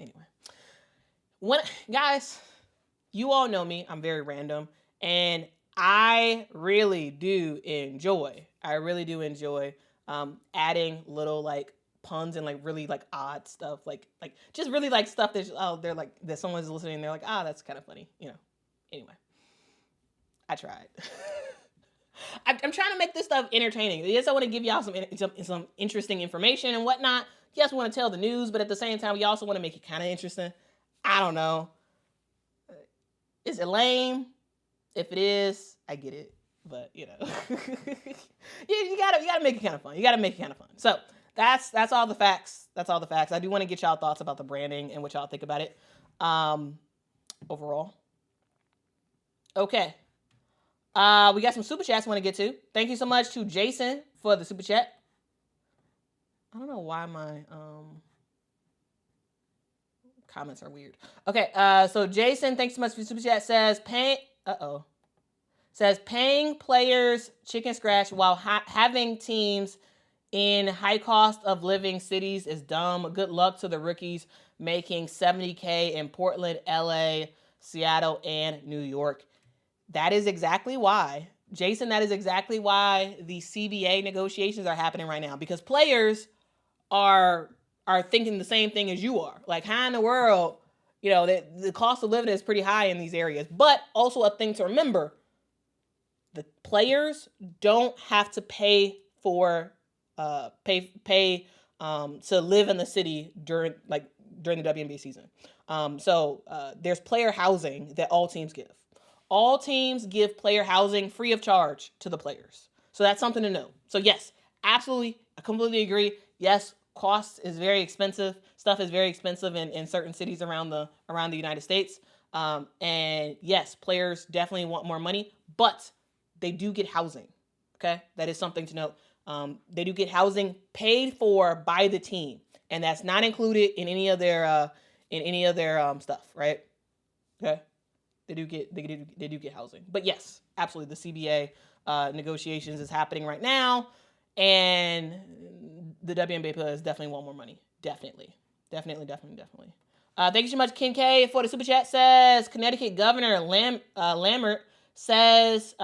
Anyway, guys, you all know me. I'm very random, and I really do enjoy adding little puns and really odd stuff, just really stuff that they're that someone's listening and they're like, that's kind of funny, Anyway, I tried. I'm trying to make this stuff entertaining. Yes, I want to give y'all some interesting information and whatnot. Yes, we want to tell the news, but at the same time, we also want to make it kind of interesting. I don't know. Is it lame? If it is, I get it. But you gotta make it kind of fun. So that's all the facts. I do want to get y'all thoughts about the branding and what y'all think about it. Overall. Okay. We got some super chats I want to get to. Thank you so much to Jason for the super chat. I don't know why my comments are weird. Okay, so Jason, thanks so much for the super chat, says paying players chicken scratch while having teams in high cost of living cities is dumb. Good luck to the rookies making $70K in Portland, LA, Seattle, and New York. That is exactly why, Jason, the CBA negotiations are happening right now, because players are thinking the same thing as you are. Like, how in the world, the cost of living is pretty high in these areas. But also a thing to remember, the players don't have to pay for to live in the city during the WNBA season. So there's player housing that all teams give. All teams give player housing free of charge to the players. So that's something to know. So yes, absolutely, I completely agree. Yes, cost is very expensive. Stuff is very expensive in certain cities around the United States. And yes, players definitely want more money, but they do get housing. Okay, that is something to note. They do get housing paid for by the team, and that's not included in any of their stuff, right? Okay. They do get housing. But yes, absolutely, the CBA negotiations is happening right now, and the WNBA players definitely want more money. Definitely. Thank you so much, Ken K, for the super chat. Says Connecticut Governor Lambert says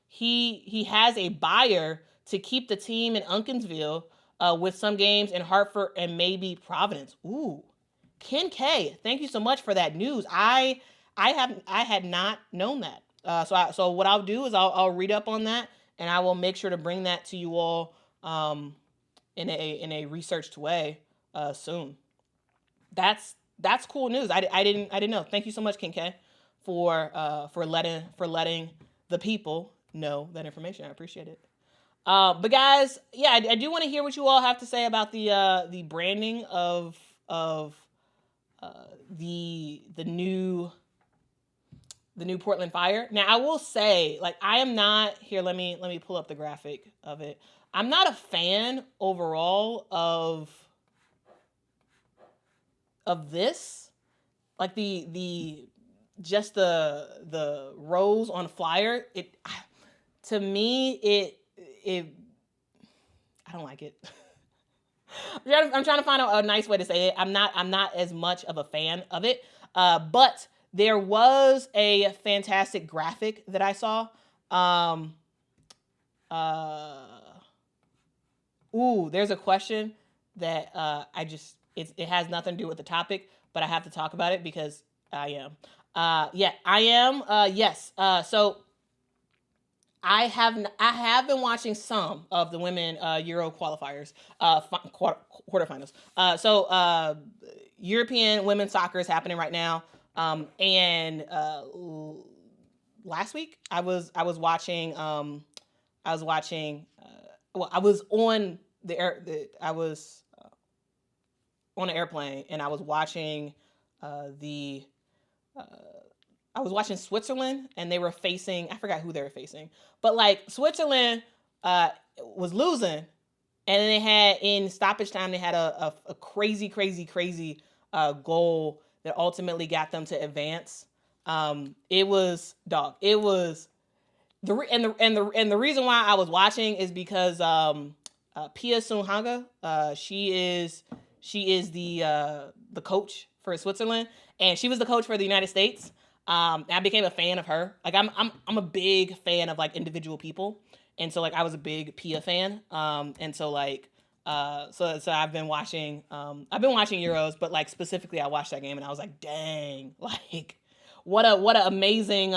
he has a buyer to keep the team in Uncasville with some games in Hartford and maybe Providence. Ooh, Ken K, thank you so much for that news. I had not known that. So what I'll do is I'll read up on that, and I will make sure to bring that to you all in a researched way soon. That's cool news. I didn't know. Thank you so much, King K, for letting the people know that information. I appreciate it. But guys, yeah, I do want to hear what you all have to say about the branding of the new Portland Fire. Now, I will say, like, I am not here. Let me pull up the graphic of it. I'm not a fan overall of this, like the rose on flyer. It, to me, it I don't like it. I'm trying to find a nice way to say it. I'm not as much of a fan of it. But there was a fantastic graphic that I saw. There's a question that it has nothing to do with the topic, but I have to talk about it because I am. I am. Yes. So I have been watching some of the women Euro qualifiers, quarterfinals. So European women's soccer is happening right now. And last week I was watching. I was on on an airplane, and I was watching I was watching Switzerland, and they were facing, I forgot who they were facing, but like Switzerland was losing, and then they had, in stoppage time, they had a crazy goal that ultimately got them to advance. It was the reason why I was watching is because Pia Sundhage, she is the coach for Switzerland, and she was the coach for the United States. I became a fan of her. Like I'm a big fan of like individual people, and so like I was a big Pia fan. And so like so I've been watching Euros, but like specifically I watched that game and I was like, dang, like what a amazing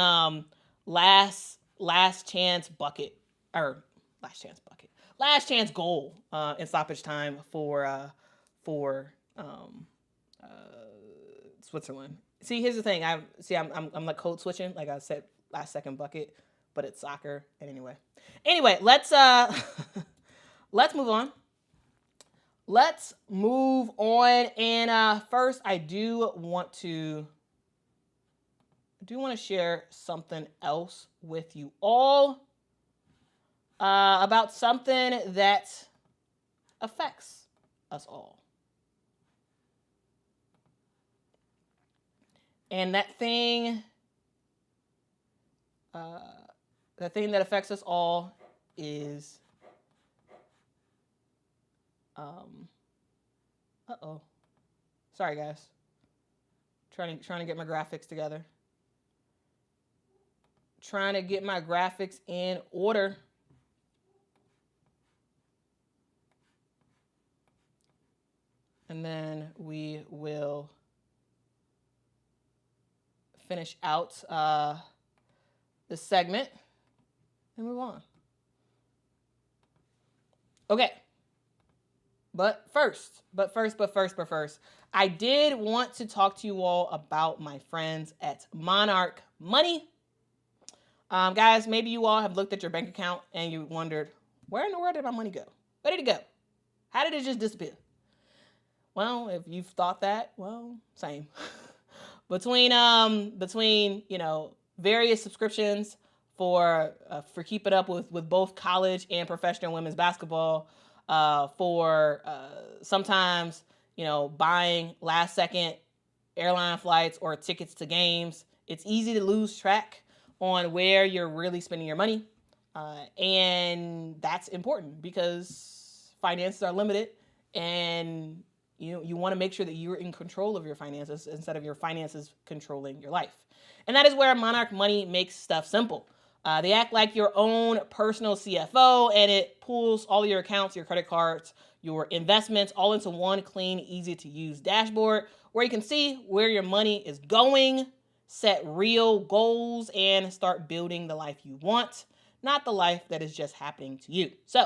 last chance goal in stoppage time for Switzerland. See, here's the thing. I'm like code switching. Like I said, last second bucket, but it's soccer. And anyway, let's move on. Let's move on. And first, I do want to share something else with you all about something that affects us all. And that thing that affects us all is, sorry guys, trying to get my graphics together, trying to get my graphics in order. And then we will finish out this segment and move on. Okay. But first, I did want to talk to you all about my friends at Monarch Money. Guys, maybe you all have looked at your bank account and you wondered, where in the world did my money go? Where did it go? How did it just disappear? Well, if you've thought that, well, same. Between various subscriptions for keeping up with both college and professional women's basketball, for sometimes buying last second airline flights or tickets to games, it's easy to lose track on where you're really spending your money, and that's important because finances are limited, and you want to make sure that you're in control of your finances instead of your finances controlling your life. And that is where Monarch Money makes stuff simple. They act like your own personal CFO, and it pulls all your accounts, your credit cards, your investments all into one clean, easy to use dashboard where you can see where your money is going set real goals, and start building the life you want, not the life that is just happening to you. So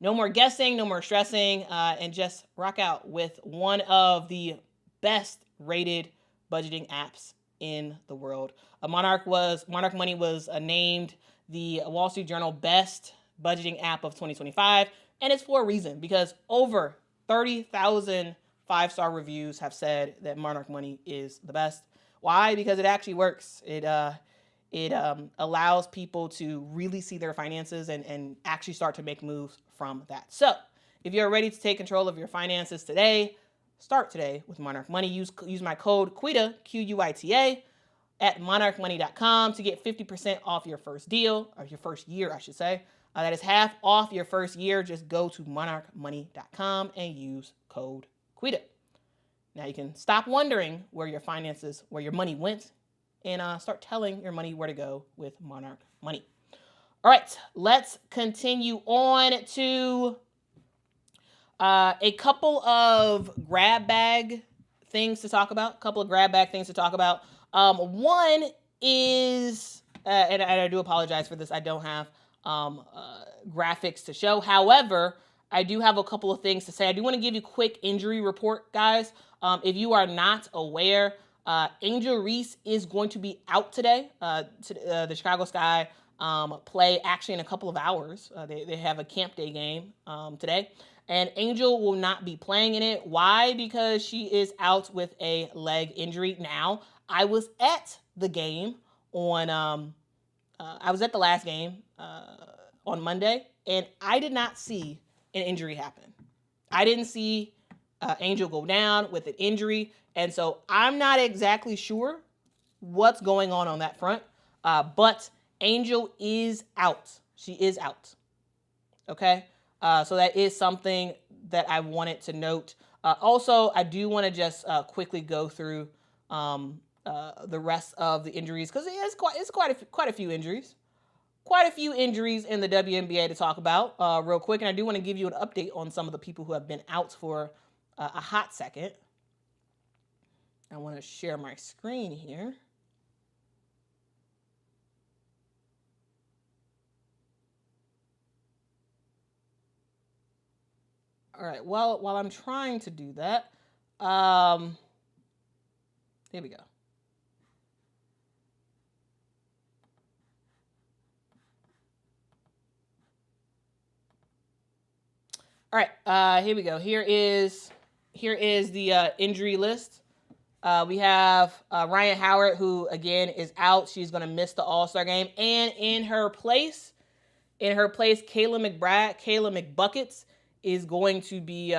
no more guessing, no more stressing, and just rock out with one of the best rated budgeting apps in the world. Monarch Money was named the Wall Street Journal Best Budgeting App of 2025, and it's for a reason, because over 30,000 5-star reviews have said that Monarch Money is the best. Why? Because it actually works. It allows people to really see their finances and actually start to make moves from that. So if you're ready to take control of your finances today, start today with Monarch Money. Use my code QUITA, Quita, at monarchmoney.com to get 50% off your first deal, or your first year, I should say. That is half off your first year. Just go to monarchmoney.com and use code QUITA. Now you can stop wondering where your money went, and start telling your money where to go with Monarch Money. All right, let's continue on to a couple of grab bag things to talk about. One is, and I do apologize for this, I don't have graphics to show. However, I do have a couple of things to say. I do want to give you a quick injury report, guys. If you are not aware, Angel Reese is going to be out today. The Chicago Sky play actually in a couple of hours. They have a camp day game today. And Angel will not be playing in it. Why? Because she is out with a leg injury. Now, I was at the game I was at the last game on Monday, and I did not see an injury happen. I didn't see Angel go down with an injury, and so I'm not exactly sure what's going on that front, but Angel is out. She is out. Okay? So that is something that I wanted to note. Also, I do want to just quickly go through the rest of the injuries, because it's quite a few injuries. Quite a few injuries in the WNBA to talk about real quick. And I do want to give you an update on some of the people who have been out for a hot second. I want to share my screen here. All right, well, while I'm trying to do that, here we go. All right, here we go. Here is the injury list. We have Ryan Howard, who again is out. She's going to miss the All-Star game, and in her place, Kayla McBuckets is going to be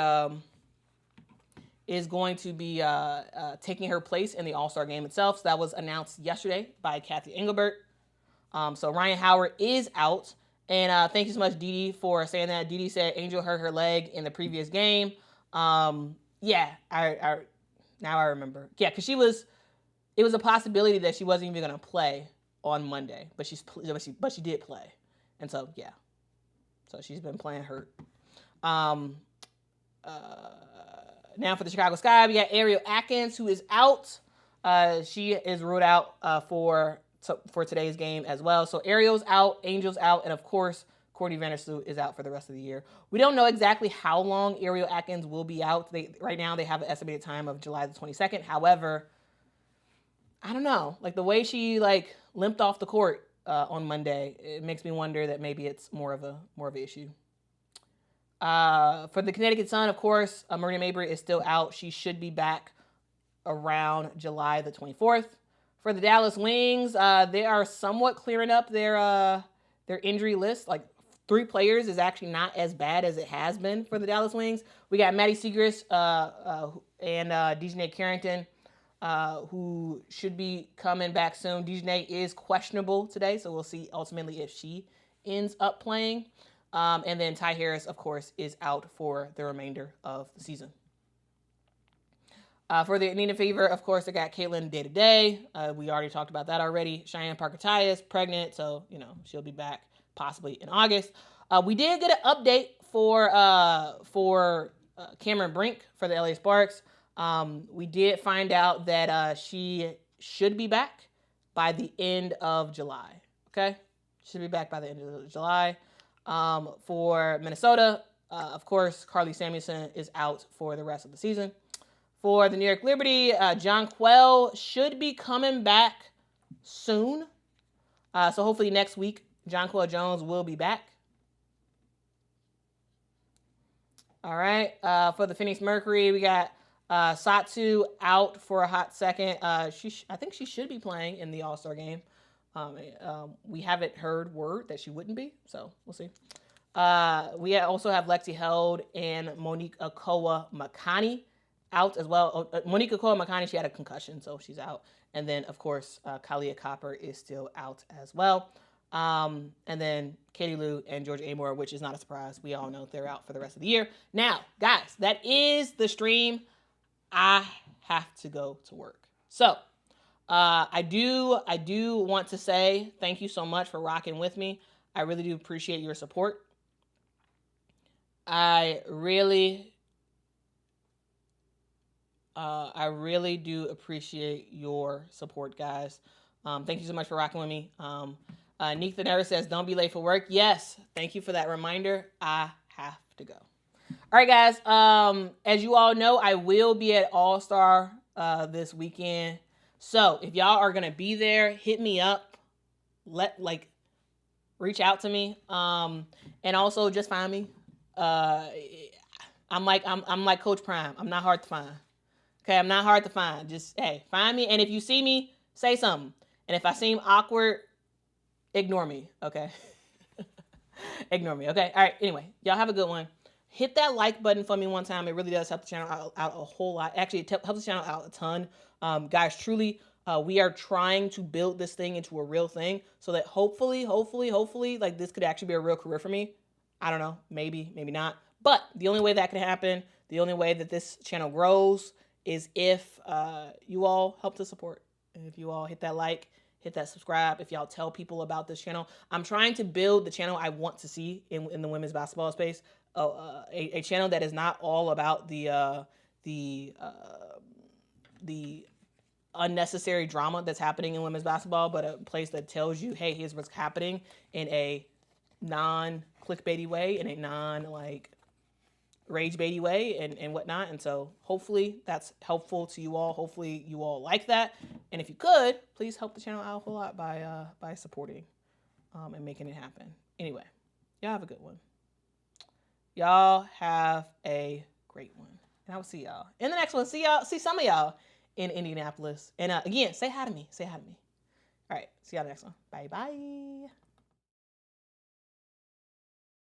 taking her place in the All-Star game itself. So that was announced yesterday by Kathy Engelbert. So Ryan Howard is out. And thank you so much, Dee Dee, for saying that. Dee Dee said Angel hurt her leg in the previous game. Yeah, I now I remember. Yeah, because it was a possibility that she wasn't even going to play on Monday, but she did play. And so, yeah. So she's been playing hurt. Now for the Chicago Sky, we got Ariel Atkins, who is out. She is ruled out for today's game as well. So Ariel's out, Angel's out, and of course, Courtney Vandersloot is out for the rest of the year. We don't know exactly how long Ariel Atkins will be out. Right now, they have an estimated time of July the 22nd. However, I don't know. Like, the way she limped off the court on Monday, it makes me wonder that maybe it's more of an issue. For the Connecticut Sun, of course, Marina Mabrey is still out. She should be back around July the 24th. For the Dallas Wings, they are somewhat clearing up their injury list. Like, 3 players is actually not as bad as it has been for the Dallas Wings. We got Maddie Siegrist and Dejanay Carrington, who should be coming back soon. Dejanay is questionable today, so we'll see ultimately if she ends up playing. And then Ty Harris, of course, is out for the remainder of the season. For the Nina Fever, of course, they got Caitlin day-to-day. We already talked about that already. Cheyenne Parker-Tyus, pregnant, so, she'll be back possibly in August. We did get an update for Cameron Brink for the LA Sparks. We did find out that she should be back. by the end of July. Okay? Should be back by the end of July. For Minnesota, of course, Carly Samuelson is out for the rest of the season. For the New York Liberty, Jonquel should be coming back soon. So hopefully next week, Jonquel Jones will be back. All right. For the Phoenix Mercury, we got Satsu out for a hot second. I think she should be playing in the All-Star game. We haven't heard word that she wouldn't be, so we'll see. We also have Lexi Held and Monique Okoa-Makani out as well. Monique Okoa-Makani, she had a concussion, so she's out. And then, of course, Kalia Copper is still out as well. And then Katie Lou and Georgia Amore, which is not a surprise. We all know they're out for the rest of the year. Now, guys, that is the stream. I have to go to work. So, I do want to say thank you so much for rocking with me. I really do appreciate your support. I really do appreciate your support, guys. Thank you so much for rocking with me. Neek the Nerd says, don't be late for work. Yes, thank you for that reminder. I have to go. All right, guys. As you all know, I will be at AllStar this weekend. So if y'all are gonna be there, hit me up. Reach out to me. And also just find me. I'm like Coach Prime. I'm not hard to find. Okay, I'm not hard to find. Just, hey, find me. And if you see me, say something. And if I seem awkward, ignore me, okay? Ignore me, okay? All right, anyway, y'all have a good one. Hit that like button for me one time. It really does help the channel out a whole lot. Actually, it helps the channel out a ton. Guys, truly, we are trying to build this thing into a real thing so that hopefully, like this could actually be a real career for me. I don't know, maybe not. But the only way that can happen, the only way that this channel grows is if you all help to support. If you all hit that like, hit that subscribe, if y'all tell people about this channel. I'm trying to build the channel I want to see in the women's basketball space. A channel that is not all about the unnecessary drama that's happening in women's basketball, but a place that tells you, hey, here's what's happening in a non-clickbaity way, in a rage baity way and whatnot. And so hopefully that's helpful to you all. Hopefully you all like that. And if you could, please help the channel out a whole lot by supporting and making it happen. Anyway, y'all have a good one. Y'all have a great one. And I will see y'all in the next one. See some of y'all in Indianapolis. And again, say hi to me. Say hi to me. All right. See y'all next one. Bye-bye.